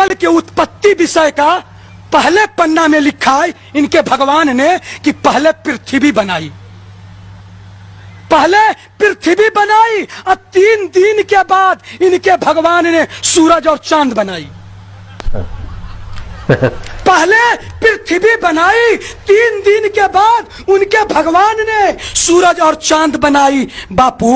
Bible के उत्पत्ति विषय का पहले पन्ना में लिखा है इनके भगवान ने कि पहले पृथ्वी बनाई, पहले पृथ्वी बनाई और 3 दिन के बाद इनके भगवान ने सूरज और चांद बनाई। पहले पृथ्वी बनाई, 3 दिन के बाद उनके भगवान ने सूरज और चांद बनाई। बापू,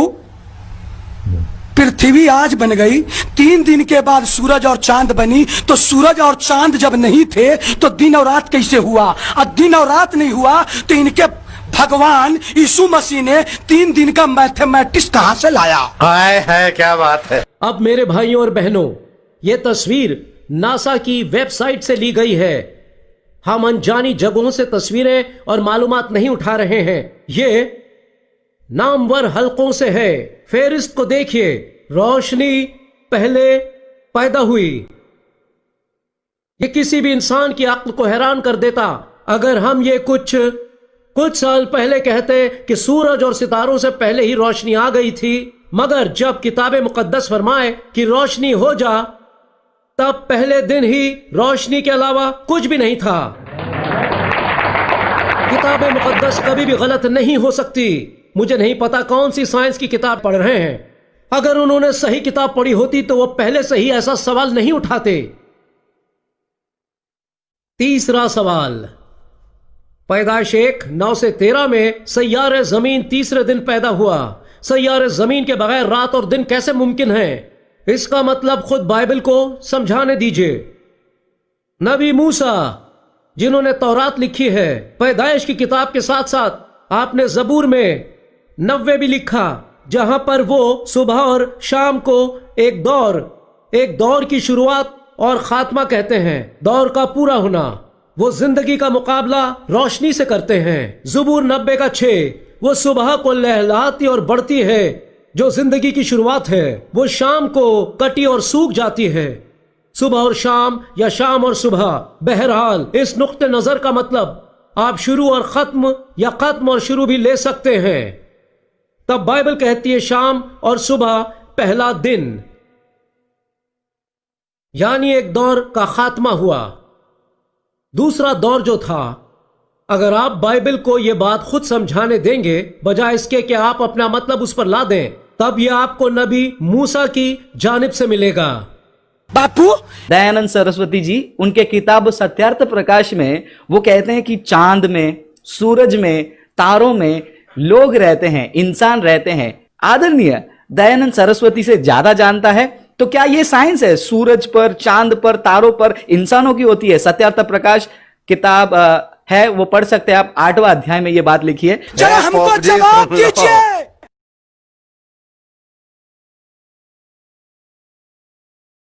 पृथ्वी आज बन गई, 3 दिन के बाद सूरज और चांद बनी, तो सूरज और चांद जब नहीं थे तो दिन और रात कैसे हुआ? और दिन और रात नहीं हुआ तो इनके भगवान यीशु मसीह ने 3 दिन का मैथमेटिक्स कहां से लाया? है क्या बात है। अब मेरे भाइयों और बहनों, ये तस्वीर नासा की वेबसाइट से ली गई है। हम अनजानी जगहों से तस्वीरें और मालूमात नहीं उठा रहे हैं, ये नामवर हलकों से है। फेरिस्त को देखिए, रोशनी पहले पैदा हुई। ये किसी भी इंसान की अक्ल को हैरान कर देता अगर हम ये कुछ साल पहले कहते कि सूरज और सितारों से पहले ही रोशनी आ गई थी। मगर जब किताब मुकद्दस फरमाए कि रोशनी हो जा, तब पहले दिन ही रोशनी के अलावा कुछ भी नहीं था। किताब मुकद्दस कभी भी गलत नहीं हो सकती। मुझे नहीं पता कौन सी साइंस की किताब पढ़ रहे हैं। अगर उन्होंने सही किताब पढ़ी होती तो वो पहले से ही ऐसा सवाल नहीं उठाते। तीसरा सवाल, पैदाइश 1:9 से 13 में सैयारे जमीन तीसरे दिन पैदा हुआ। सैयारे जमीन के बगैर रात और दिन कैसे मुमकिन है? इसका मतलब खुद बाइबल को समझाने दीजिए। नबी मूसा जिन्होंने तौरात लिखी है, पैदाइश की किताब के साथ साथ आपने जबूर में 90 भी लिखा, जहां पर वो सुबह और शाम को एक दौर की शुरुआत और खात्मा कहते हैं। दौर का पूरा होना, वो जिंदगी का मुकाबला रोशनी से करते हैं। जबूर 90 का 6, वो सुबह को लहलाती और बढ़ती है जो जिंदगी की शुरुआत है, वो शाम को कटी और सूख जाती है। सुबह और शाम या शाम और सुबह, बहरहाल इस नुक्ते नजर का मतलब आप शुरू और खत्म या खत्म और शुरू भी ले सकते हैं। तब बाइबल कहती है शाम और सुबह पहला दिन, यानी एक दौर का खात्मा हुआ। दूसरा दौर जो था, अगर आप बाइबल को यह बात खुद समझाने देंगे बजाय इसके कि आप अपना मतलब उस पर ला दें, तब यह आपको नबी मूसा की जानिब से मिलेगा। बापू, दयानंद सरस्वती जी उनके किताब सत्यार्थ प्रकाश में वो कहते हैं कि चांद में, सूरज में, तारों में लोग रहते हैं, इंसान रहते हैं। आदरणीय दयानंद सरस्वती से ज्यादा जानता है, तो क्या ये साइंस है? सूरज पर, चांद पर, तारों पर इंसानों की होती है। सत्यार्थ प्रकाश किताब है, वो पढ़ सकते हैं आप। 8वां अध्याय में ये बात लिखी है। जरा हमको जवाब दीजिए।